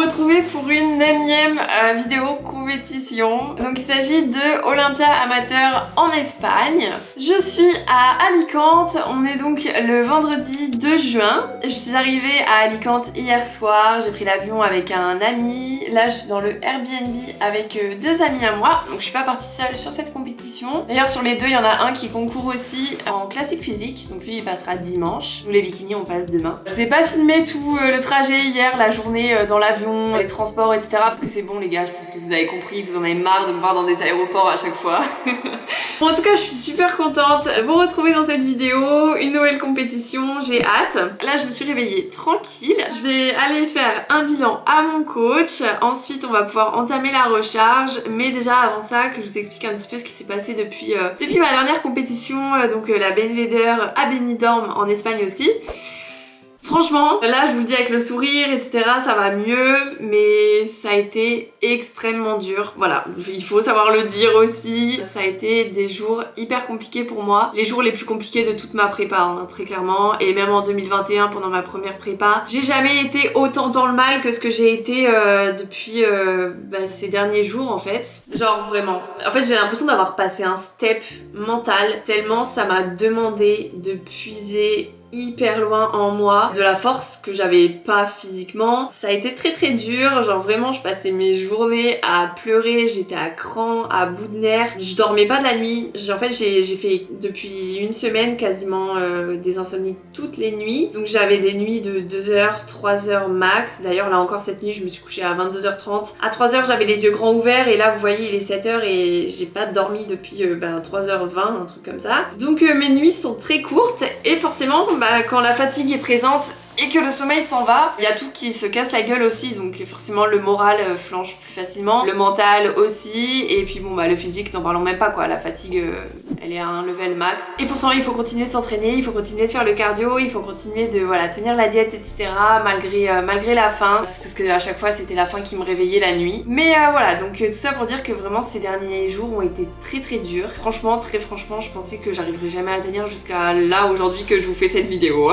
retrouver pour une énième vidéo compétition. Donc il s'agit de Olympia Amateur en Espagne. Je suis à Alicante, on est donc le vendredi 2 juin. Je suis arrivée à Alicante hier soir, j'ai pris l'avion avec un ami. Là je suis dans le Airbnb avec deux amis à moi, donc je suis pas partie seule sur cette compétition. D'ailleurs sur les deux il y en a un qui concourt aussi en classique physique, donc lui il passera dimanche. Nous les bikinis on passe demain. Je vous ai pas filmé tout le trajet hier, la journée dans l'avion, les transports etc, parce que c'est bon les gars, je pense que vous avez compris, vous en avez marre de me voir dans des aéroports à chaque fois. Bon, en tout cas je suis super contente de vous retrouver dans cette vidéo, une nouvelle compétition, j'ai hâte. Là je me suis réveillée tranquille, je vais aller faire un bilan à mon coach, ensuite on va pouvoir entamer la recharge, mais déjà avant ça que je vous explique un petit peu ce qui s'est passé depuis ma dernière compétition, donc la Benveder à Benidorm en Espagne aussi. Franchement, là je vous le dis avec le sourire etc, ça va mieux, mais ça a été extrêmement dur, voilà, il faut savoir le dire aussi, ça a été des jours hyper compliqués pour moi, les jours les plus compliqués de toute ma prépa, hein, très clairement, et même en 2021 pendant ma première prépa, j'ai jamais été autant dans le mal que ce que j'ai été depuis ces derniers jours en fait, genre vraiment, en fait j'ai l'impression d'avoir passé un step mental, tellement ça m'a demandé de puiser hyper loin en moi, de la force que j'avais pas physiquement. Ça a été très très dur, genre vraiment je passais mes journées à pleurer, j'étais à cran, à bout de nerfs, je dormais pas de la nuit. En fait j'ai fait depuis une semaine quasiment des insomnies toutes les nuits, donc j'avais des nuits de 2h, 3h max. D'ailleurs là encore cette nuit je me suis couchée à 22h30, à 3h j'avais les yeux grands ouverts et là vous voyez il est 7h et j'ai pas dormi depuis 3h20, un truc comme ça. Donc mes nuits sont très courtes et forcément quand la fatigue est présente et que le sommeil s'en va, il y a tout qui se casse la gueule aussi, donc forcément le moral flanche plus facilement, le mental aussi, et puis bon le physique n'en parlons même pas quoi, la fatigue elle est à un level max. Et pourtant il faut continuer de s'entraîner, il faut continuer de faire le cardio, il faut continuer de tenir la diète etc malgré la faim, parce que à chaque fois c'était la faim qui me réveillait la nuit. Mais voilà, donc tout ça pour dire que vraiment ces derniers jours ont été très très durs. Franchement, très franchement, je pensais que j'arriverais jamais à tenir jusqu'à là aujourd'hui que je vous fais cette vidéo.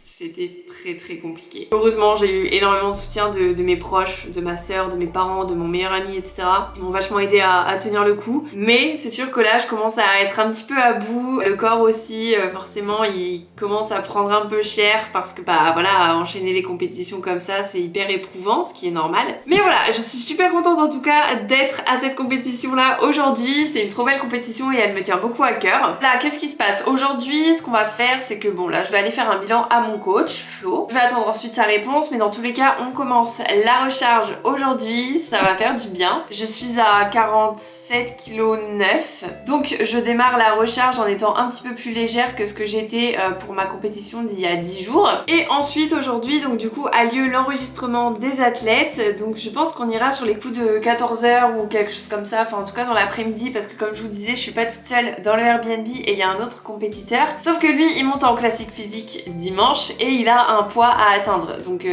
C'était très très compliqué. Heureusement j'ai eu énormément de soutien de mes proches, de ma sœur, de mes parents, de mon meilleur ami etc. Ils m'ont vachement aidé à tenir le coup. Mais c'est sûr que là je commence à être un petit peu à bout. Le corps aussi forcément il commence à prendre un peu cher parce que voilà, enchaîner les compétitions comme ça c'est hyper éprouvant, ce qui est normal. Mais voilà, je suis super contente en tout cas d'être à cette compétition là aujourd'hui. C'est une trop belle compétition et elle me tient beaucoup à cœur. Là qu'est-ce qui se passe aujourd'hui? Ce qu'on va faire c'est que bon là je vais aller faire un bilan à mon coach Flo. Je vais attendre ensuite sa réponse, mais dans tous les cas on commence la recharge aujourd'hui, ça va faire du bien. Je suis à 47,9 kg, donc je démarre la recharge en étant un petit peu plus légère que ce que j'étais pour ma compétition d'il y a 10 jours. Et ensuite aujourd'hui donc du coup a lieu l'enregistrement des athlètes, donc je pense qu'on ira sur les coups de 14h ou quelque chose comme ça, enfin en tout cas dans l'après-midi, parce que comme je vous disais je suis pas toute seule dans le Airbnb et il y a un autre compétiteur, sauf que lui il monte en classique physique dimanche et il a un poids à atteindre, donc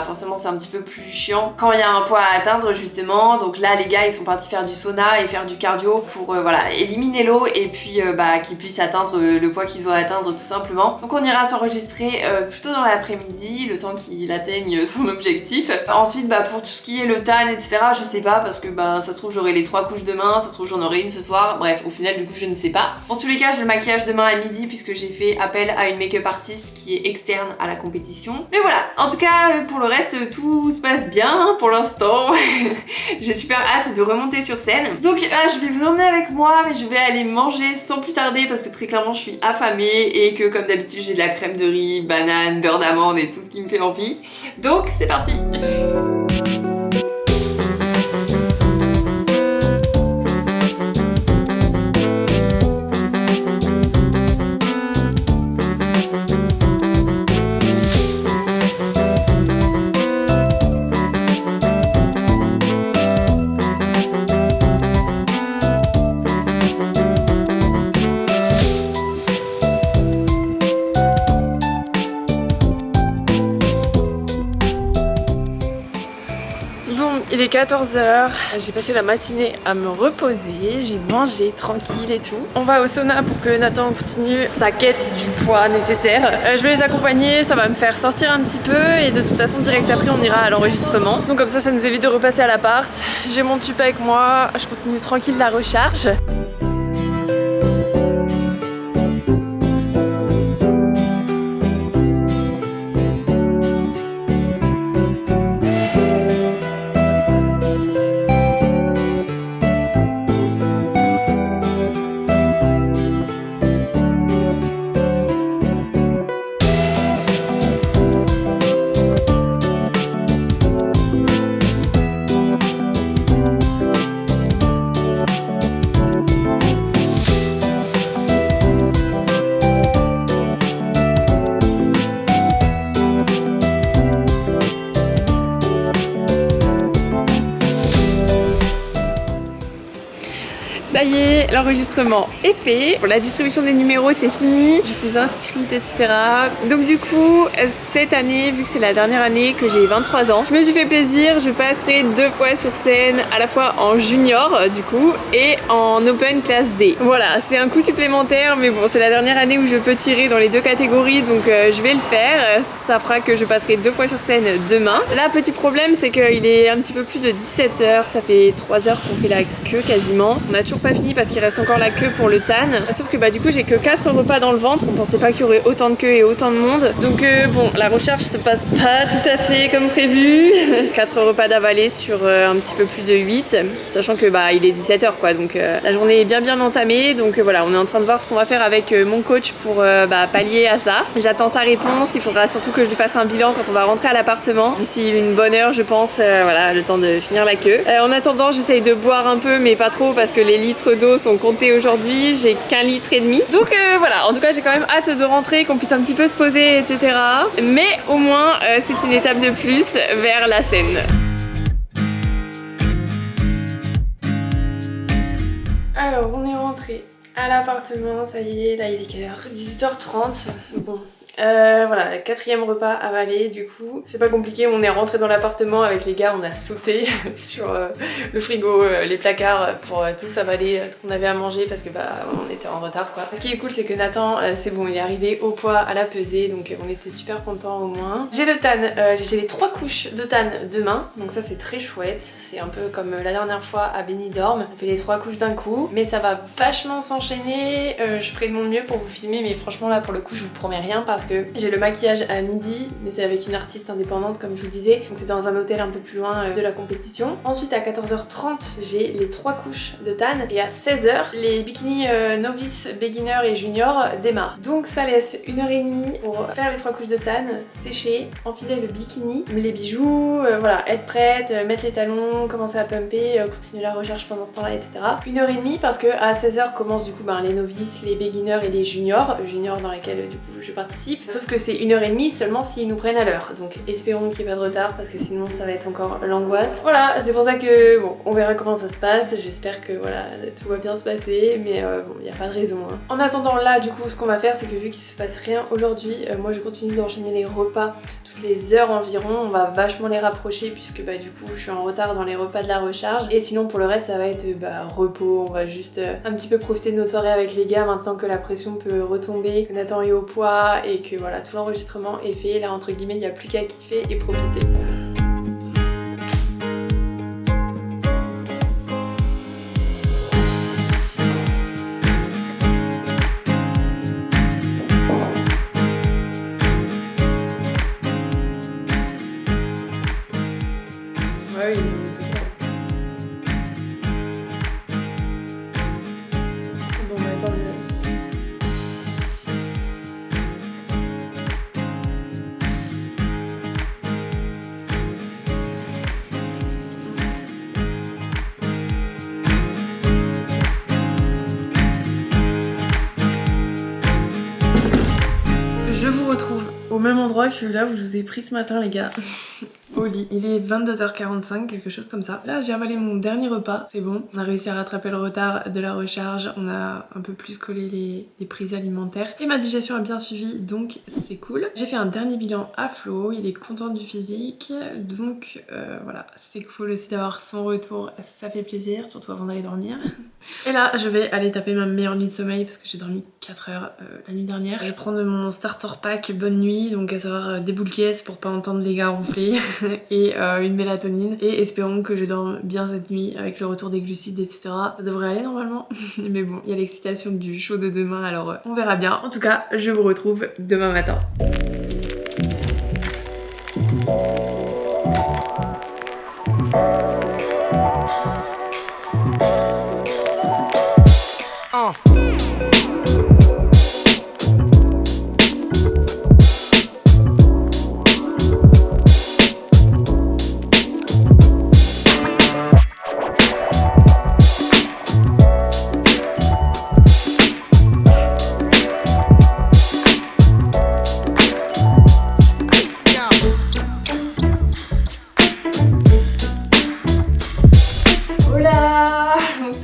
forcément c'est un petit peu plus chiant quand il y a un poids à atteindre justement. Donc là les gars ils sont partis faire du sauna et faire du cardio pour éliminer l'eau et puis qu'ils puissent atteindre le poids qu'ils doivent atteindre tout simplement. Donc on ira s'enregistrer plutôt dans l'après-midi, le temps qu'il atteigne son objectif. Ensuite pour tout ce qui est le tan etc je sais pas, parce que ça se trouve j'aurai les 3 couches demain, ça se trouve j'en aurai une ce soir, bref au final du coup je ne sais pas. Dans tous les cas j'ai le maquillage demain à midi puisque j'ai fait appel à une make-up artiste qui est externe à la compétition. Mais voilà, en tout cas pour le reste tout se passe bien pour l'instant. J'ai super hâte de remonter sur scène. Donc je vais vous emmener avec moi, mais je vais aller manger sans plus tarder parce que très clairement je suis affamée et que comme d'habitude j'ai de la crème de riz, banane, beurre d'amande et tout ce qui me fait envie. Donc c'est parti. Bon, il est 14h, j'ai passé la matinée à me reposer, j'ai mangé tranquille et tout. On va au sauna pour que Nathan continue sa quête du poids nécessaire. Je vais les accompagner, ça va me faire sortir un petit peu et de toute façon direct après on ira à l'enregistrement. Donc comme ça nous évite de repasser à l'appart. J'ai mon tube avec moi, je continue tranquille la recharge. Ça y est, l'enregistrement est fait. Pour la distribution des numéros, c'est fini. Je suis inscrite, etc. Donc du coup, cette année, vu que c'est la dernière année que j'ai 23 ans, je me suis fait plaisir. Je passerai 2 fois sur scène, à la fois en junior, du coup, et en open classe D. Voilà, c'est un coût supplémentaire, mais bon, c'est la dernière année où je peux tirer dans les 2 catégories, donc je vais le faire. Ça fera que je passerai 2 fois sur scène demain. Là, petit problème, c'est qu'il est un petit peu plus de 17h. Ça fait 3 heures qu'on fait la queue quasiment. On a toujours pas fini parce qu'il reste encore la queue pour le tan. Sauf que bah du coup j'ai que 4 repas dans le ventre. On pensait pas qu'il y aurait autant de queues et autant de monde. Donc bon, la recharge se passe pas tout à fait comme prévu. 4 repas d'avalée sur un petit peu plus de 8. Sachant que bah il est 17h quoi. Donc la journée est bien entamée. Donc voilà, on est en train de voir ce qu'on va faire avec mon coach pour pallier à ça. J'attends sa réponse. Il faudra surtout que je lui fasse un bilan quand on va rentrer à l'appartement. D'ici une bonne heure je pense. Voilà, le temps de finir la queue. En attendant, j'essaye de boire un peu mais pas trop parce que les litres d'eau sont comptés aujourd'hui, j'ai qu'1,5 litre. Donc voilà, en tout cas j'ai quand même hâte de rentrer, qu'on puisse un petit peu se poser, etc. Mais au moins c'est une étape de plus vers la scène. Alors on est rentré à l'appartement, ça y est, là il est quelle heure? 18h30. Bon. Voilà, 4e repas avalé du coup. C'est pas compliqué, on est rentré dans l'appartement avec les gars, on a sauté sur le frigo, les placards pour tous avaler ce qu'on avait à manger parce que bah on était en retard quoi. Ce qui est cool c'est que Nathan, c'est bon, il est arrivé au poids à la pesée donc on était super contents au moins. J'ai le tan, j'ai les 3 couches de tan demain donc ça c'est très chouette. C'est un peu comme la dernière fois à Benidorm. On fait les 3 couches d'un coup mais ça va vachement s'enchaîner. Je ferai de mon mieux pour vous filmer mais franchement là pour le coup je vous promets rien parce que j'ai le maquillage à midi mais c'est avec une artiste indépendante comme je vous disais donc c'est dans un hôtel un peu plus loin de la compétition. Ensuite à 14h30 j'ai les 3 couches de tan et à 16h les bikinis novice, beginner et junior démarrent. Donc ça laisse 1h30 pour faire les 3 couches de tan, sécher, enfiler le bikini, les bijoux, voilà, être prête, mettre les talons, commencer à pumper, continuer la recherche pendant ce temps-là, etc. 1h30 parce que à 16h commencent du coup les novices, les beginners et les juniors dans lesquels du coup je participe. Sauf que c'est 1h30 seulement s'ils nous prennent à l'heure. Donc espérons qu'il n'y ait pas de retard parce que sinon ça va être encore l'angoisse. Voilà, c'est pour ça que bon, on verra comment ça se passe. J'espère que voilà, tout va bien se passer. Mais bon, il n'y a pas de raison. Hein. En attendant là, du coup, ce qu'on va faire, c'est que vu qu'il se passe rien aujourd'hui, moi je continue d'enchaîner les repas toutes les heures environ. On va vachement les rapprocher puisque bah du coup je suis en retard dans les repas de la recharge. Et sinon pour le reste ça va être repos. On va juste un petit peu profiter de notre soirée avec les gars maintenant que la pression peut retomber, que Nathan est au poids et que voilà, tout l'enregistrement est fait. Là entre guillemets il n'y a plus qu'à kiffer et profiter. Ouais, oui, c'est clair. Bon bah tant mieux. Je vous retrouve au même endroit que là où je vous ai pris ce matin les gars. Au au lit. Il est 22h45, quelque chose comme ça. Là j'ai avalé mon dernier repas, c'est bon. On a réussi à rattraper le retard de la recharge, on a un peu plus collé les prises alimentaires et ma digestion a bien suivi, donc c'est cool. J'ai fait un dernier bilan à Flo, il est content du physique, donc voilà, c'est cool aussi d'avoir son retour, ça fait plaisir, surtout avant d'aller dormir. Et là je vais aller taper ma meilleure nuit de sommeil parce que j'ai dormi 4 heures la nuit dernière. Je vais prendre mon starter pack bonne nuit, donc à savoir des boules caisses pour pas entendre les gars ronfler et une mélatonine, et espérons que je dorme bien cette nuit avec le retour des glucides, etc. Ça devrait aller normalement, mais bon, il y a l'excitation du show de demain, alors on verra bien. En tout cas, je vous retrouve demain matin.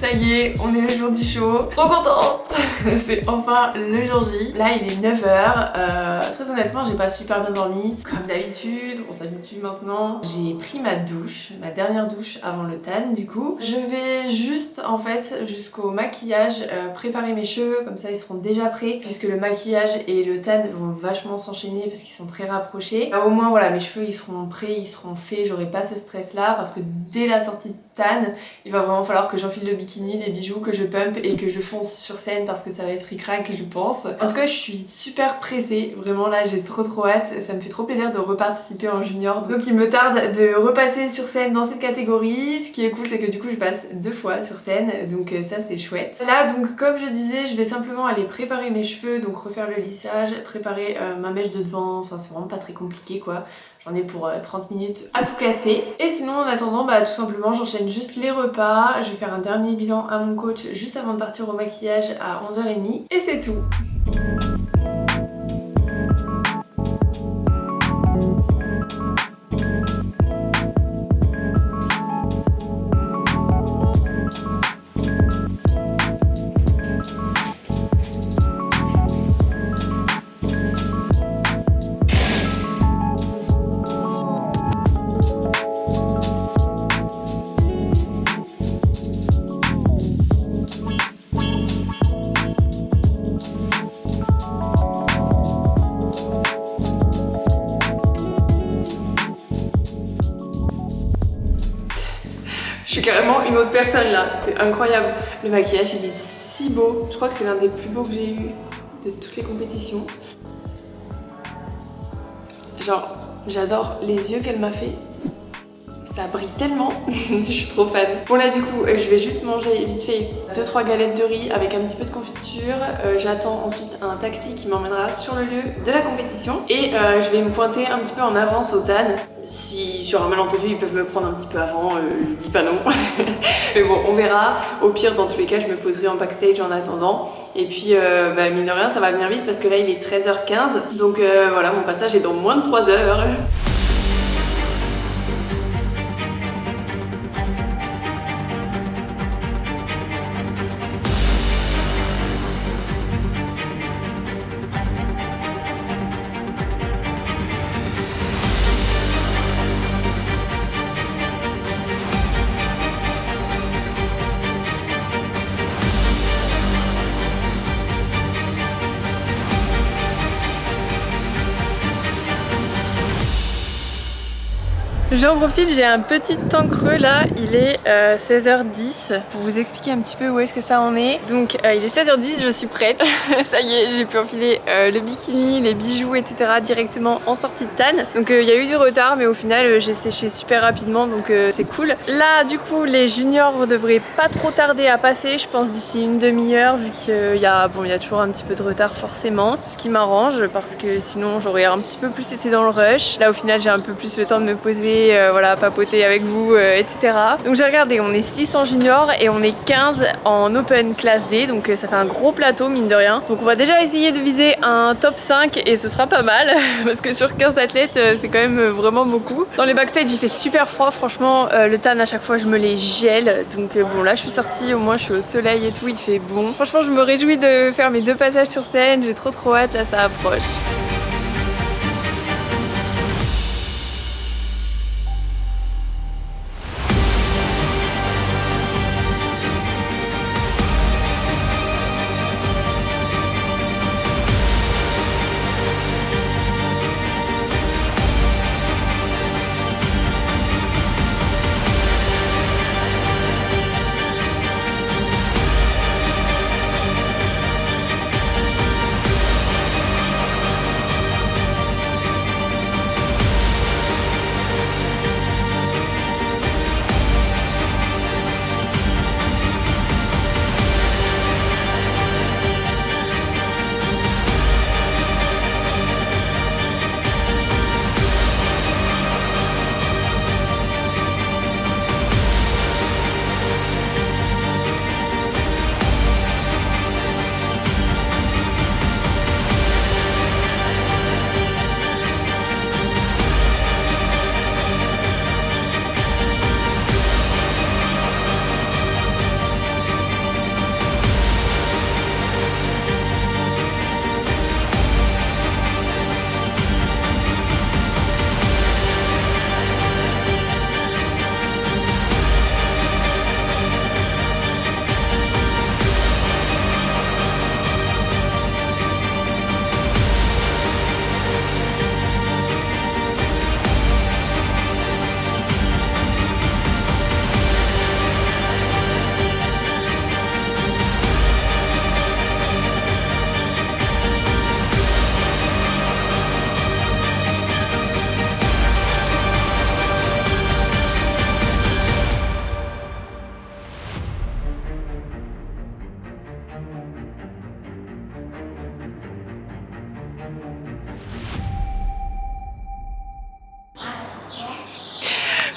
Ça y est, on est le jour du show. Trop contente. C'est enfin le jour J. Là, il est 9h. Très honnêtement, j'ai pas super bien dormi. Comme d'habitude, on s'habitue maintenant. J'ai pris ma douche, ma dernière douche avant le tan du coup. Je vais juste, en fait, jusqu'au maquillage, préparer mes cheveux. Comme ça, ils seront déjà prêts. Puisque le maquillage et le tan vont vachement s'enchaîner parce qu'ils sont très rapprochés. Au moins, voilà, mes cheveux, ils seront prêts, ils seront faits. J'aurai pas ce stress-là parce que dès la sortie de tan, il va vraiment falloir que j'enfile le bikini, des bijoux, que je pump et que je fonce sur scène parce que ça va être ric-rac, je pense. En tout cas, je suis super pressée. Vraiment là, j'ai trop hâte. Ça me fait trop plaisir de reparticiper en junior. Donc il me tarde de repasser sur scène dans cette catégorie. Ce qui est cool, c'est que du coup, je passe 2 fois sur scène. Donc ça, c'est chouette. Là, donc comme je disais, je vais simplement aller préparer mes cheveux, donc refaire le lissage, préparer ma mèche de devant. Enfin, c'est vraiment pas très compliqué, quoi. J'en ai pour 30 minutes à tout casser. Et sinon, en attendant, bah tout simplement, j'enchaîne juste les repas. Je vais faire un dernier bilan à mon coach juste avant de partir au maquillage à 11h30. Et c'est tout. Je suis carrément une autre personne là, c'est incroyable. Le maquillage il est si beau, je crois que c'est l'un des plus beaux que j'ai eu de toutes les compétitions. Genre, j'adore les yeux qu'elle m'a fait. Ça brille tellement, je suis trop fan. Bon là du coup, je vais juste manger vite fait 2-3 galettes de riz avec un petit peu de confiture. J'attends ensuite un taxi qui m'emmènera sur le lieu de la compétition. Et je vais me pointer un petit peu en avance au TAN. Si sur un malentendu ils peuvent me prendre un petit peu avant, je dis pas non. Mais bon, on verra. Au pire, dans tous les cas, je me poserai en backstage en attendant. Et puis, mine de rien, ça va venir vite parce que là, il est 13h15. Donc voilà, mon passage est dans moins de 3 heures. J'en profite, j'ai un petit temps creux là, il est 16h10 pour vous expliquer un petit peu où est-ce que ça en est. Donc il est 16h10, je suis prête, ça y est, j'ai pu enfiler le bikini, les bijoux, etc. directement en sortie de tan. Donc il y a eu du retard, mais au final j'ai séché super rapidement, donc c'est cool. Là du coup les juniors devraient pas trop tarder à passer, je pense d'ici une demi-heure, vu qu'il y a toujours un petit peu de retard forcément, ce qui m'arrange parce que sinon j'aurais un petit peu plus été dans le rush. Là au final j'ai un peu plus le temps de me poser, passer voilà, papoter avec vous, etc. Donc j'ai regardé, on est 6 en junior et on est 15 en open class D, donc ça fait un gros plateau mine de rien. Donc on va déjà essayer de viser un top 5 et ce sera pas mal parce que sur 15 athlètes c'est quand même vraiment beaucoup. Dans les backstage il fait super froid, franchement le tan à chaque fois je me les gèle, donc bon là je suis sortie, au moins je suis au soleil et tout, il fait bon. Franchement je me réjouis de faire mes 2 passages sur scène, j'ai trop hâte, là ça approche.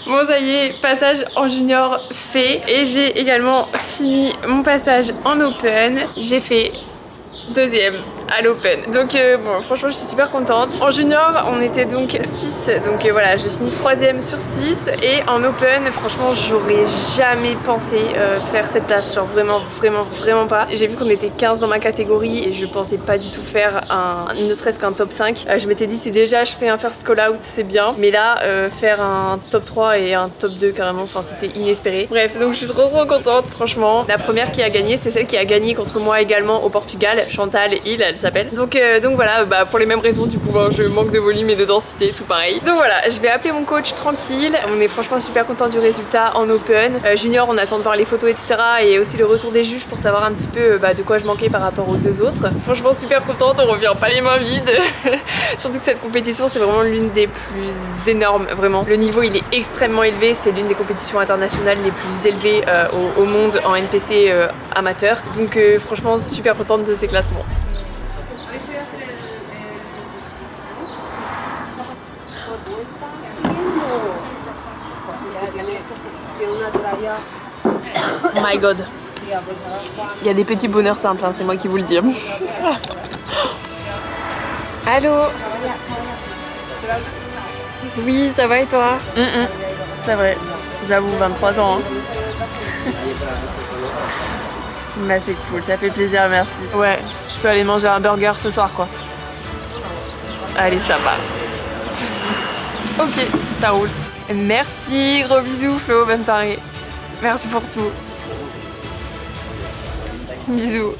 Bon ça y est, passage en junior fait et j'ai également fini mon passage en open. J'ai fait 2e à l'open. Donc bon franchement je suis super contente. En junior on était donc 6, donc voilà j'ai fini 3e sur 6 et en open franchement j'aurais jamais pensé faire cette place, genre vraiment pas. J'ai vu qu'on était 15 dans ma catégorie et je pensais pas du tout faire ne serait-ce qu'un top 5. Je m'étais dit si déjà je fais un first call out c'est bien, mais là faire un top 3 et un top 2 carrément, enfin c'était inespéré. Bref donc je suis trop contente franchement. La première qui a gagné c'est celle qui a gagné contre moi également au Portugal, Chantal Hill elle s'appelle. Donc voilà, bah, pour les mêmes raisons du coup je manque de volume et de densité, tout pareil. Donc voilà, je vais appeler mon coach tranquille. On est franchement super content du résultat en open. Junior on attend de voir les photos etc. et aussi le retour des juges pour savoir un petit peu de quoi je manquais par rapport aux 2 autres. Franchement super contente, on revient pas les mains vides. Surtout que cette compétition c'est vraiment l'une des plus énormes, vraiment. Le niveau il est extrêmement élevé, c'est l'une des compétitions internationales les plus élevées au monde en NPC amateur. Donc franchement super contente de ces classements. Oh my god. Il y a des petits bonheurs simples, hein, c'est moi qui vous le dis. Allô? Oui, ça va et toi? C'est vrai, j'avoue, 23 ans. Hein. Bah c'est cool, ça fait plaisir, merci. Ouais, je peux aller manger un burger ce soir quoi. Allez, ça va. Ok, ça roule. Merci, gros bisous Flo, bonne soirée. Merci pour tout. Bisous.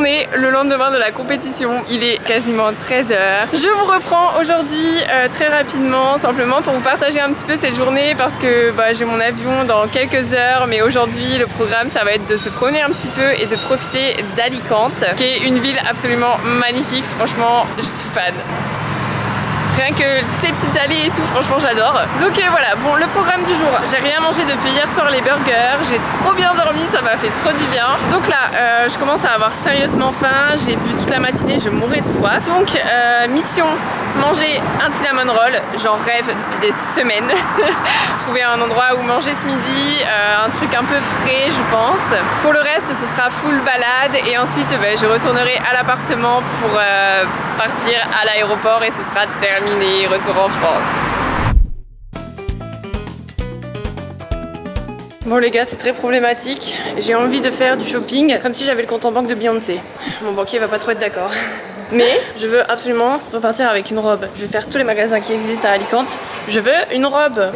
retourner le lendemain de la compétition. Il est quasiment 13h. Je vous reprends aujourd'hui très rapidement, simplement pour vous partager un petit peu cette journée parce que j'ai mon avion dans quelques heures, mais aujourd'hui le programme ça va être de se promener un petit peu et de profiter d'Alicante, qui est une ville absolument magnifique. Franchement, je suis fan. Rien que toutes les petites allées et tout, franchement j'adore. Donc voilà, bon, le programme du jour, j'ai rien mangé depuis hier soir, les burgers, j'ai trop bien dormi, ça m'a fait trop du bien. Donc là, je commence à avoir sérieusement faim, j'ai bu toute la matinée, je mourais de soif. Donc mission, manger un cinnamon roll, j'en rêve depuis des semaines. Trouver un endroit où manger ce midi, un truc un peu frais je pense. Pour le reste, ce sera full balade et ensuite je retournerai à l'appartement pour partir à l'aéroport et ce sera terminé. Retour en France. Bon les gars, c'est très problématique. J'ai envie de faire du shopping comme si j'avais le compte en banque de Beyoncé. Mon banquier va pas trop être d'accord. Mais je veux absolument repartir avec une robe. Je vais faire tous les magasins qui existent à Alicante. Je veux une robe.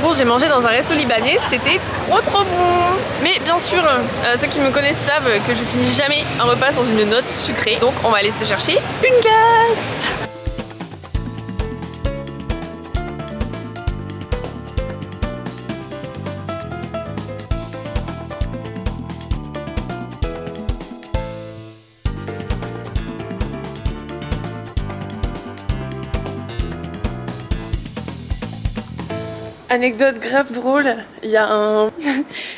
Bon, j'ai mangé dans un resto libanais, c'était trop bon. Mais bien sûr, ceux qui me connaissent savent que je finis jamais un repas sans une note sucrée. Donc on va aller se chercher une glace. Anecdote grave drôle, il y a un...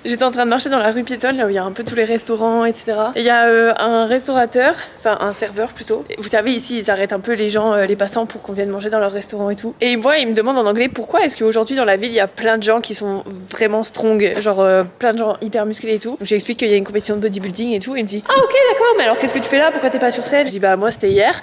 J'étais en train de marcher dans la rue piétonne, là où il y a un peu tous les restaurants, etc. Et il y a un restaurateur, enfin un serveur plutôt. Vous savez, ici, ils arrêtent un peu les gens, les passants pour qu'on vienne manger dans leur restaurant et tout. Et il me demande en anglais pourquoi est-ce qu'aujourd'hui dans la ville, il y a plein de gens qui sont vraiment strong, genre plein de gens hyper musclés et tout. Donc j'explique qu'il y a une compétition de bodybuilding et tout, et il me dit « Ah ok d'accord, mais alors qu'est-ce que tu fais là? Pourquoi t'es pas sur scène ?» Je dis « Bah moi c'était hier. »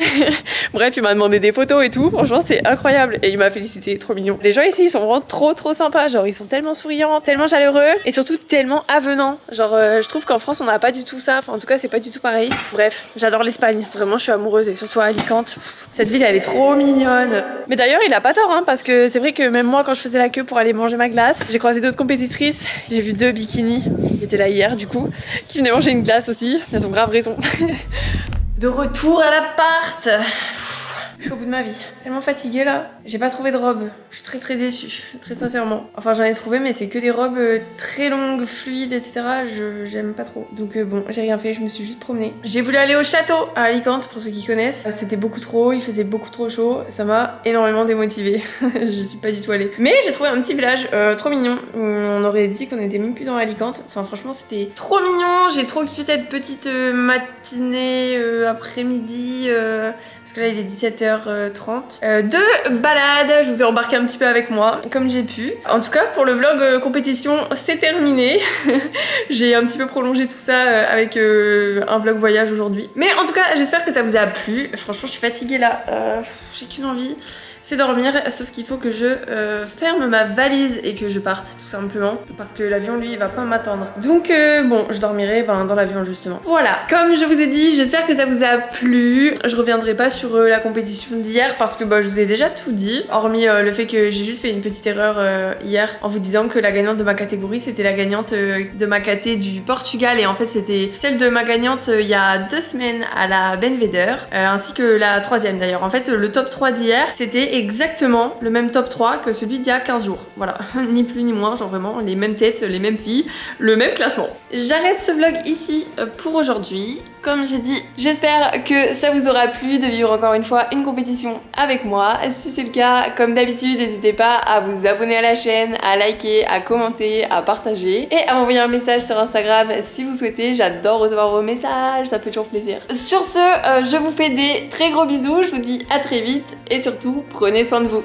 Bref, il m'a demandé des photos et tout, franchement c'est incroyable. Et il m'a félicité, trop mignon. Les gens ici, ils sont vraiment trop sympas, genre ils sont tellement souriants, tellement chaleureux et surtout tellement avenants. Genre je trouve qu'en France on n'a pas du tout ça, enfin en tout cas c'est pas du tout pareil. Bref, j'adore l'Espagne, vraiment je suis amoureuse et surtout à Alicante. Cette ville elle est trop mignonne. Mais d'ailleurs il a pas tort hein, parce que c'est vrai que même moi quand je faisais la queue pour aller manger ma glace, j'ai croisé d'autres compétitrices, j'ai vu 2 bikinis qui étaient là hier du coup, qui venaient manger une glace aussi, elles ont grave raison. De retour à l'appart. Je suis au bout de ma vie. Tellement fatiguée là. J'ai pas trouvé de robe. Je suis très déçue, très sincèrement. Enfin j'en ai trouvé mais c'est que des robes très longues, fluides, etc. J'aime pas trop. Donc bon, j'ai rien fait, je me suis juste promenée. J'ai voulu aller au château à Alicante pour ceux qui connaissent. C'était beaucoup trop, il faisait beaucoup trop chaud. Ça m'a énormément démotivée. Je suis pas du tout allée. Mais j'ai trouvé un petit village trop mignon. On aurait dit qu'on était même plus dans Alicante. Enfin franchement c'était trop mignon. J'ai trop kiffé cette petite matinée après-midi. Parce que là il est 17h30. De balade, je vous ai embarqué un petit peu avec moi, comme j'ai pu. En tout cas, pour le vlog compétition, c'est terminé. J'ai un petit peu prolongé tout ça avec un vlog voyage aujourd'hui. Mais en tout cas, j'espère que ça vous a plu. Franchement, je suis fatiguée là. J'ai qu'une envie. C'est dormir, sauf qu'il faut que je ferme ma valise et que je parte tout simplement parce que l'avion lui il va pas m'attendre. Donc bon, je dormirai dans l'avion justement. Voilà, comme je vous ai dit, j'espère que ça vous a plu. Je reviendrai pas sur la compétition d'hier parce que je vous ai déjà tout dit, hormis le fait que j'ai juste fait une petite erreur hier en vous disant que la gagnante de ma catégorie c'était la gagnante de ma caté du Portugal et en fait c'était celle de ma gagnante il y a 2 semaines à la Benveder ainsi que la 3e d'ailleurs. En fait le top 3 d'hier c'était exactement le même top 3 que celui d'il y a 15 jours. Voilà, ni plus ni moins, genre vraiment les mêmes têtes, les mêmes filles, le même classement. J'arrête ce vlog ici pour aujourd'hui. Comme j'ai dit, j'espère que ça vous aura plu de vivre encore une fois une compétition avec moi. Si c'est le cas, comme d'habitude, n'hésitez pas à vous abonner à la chaîne, à liker, à commenter, à partager et à m'envoyer un message sur Instagram si vous souhaitez. J'adore recevoir vos messages, ça fait toujours plaisir. Sur ce, je vous fais des très gros bisous, je vous dis à très vite et surtout, prenez soin de vous.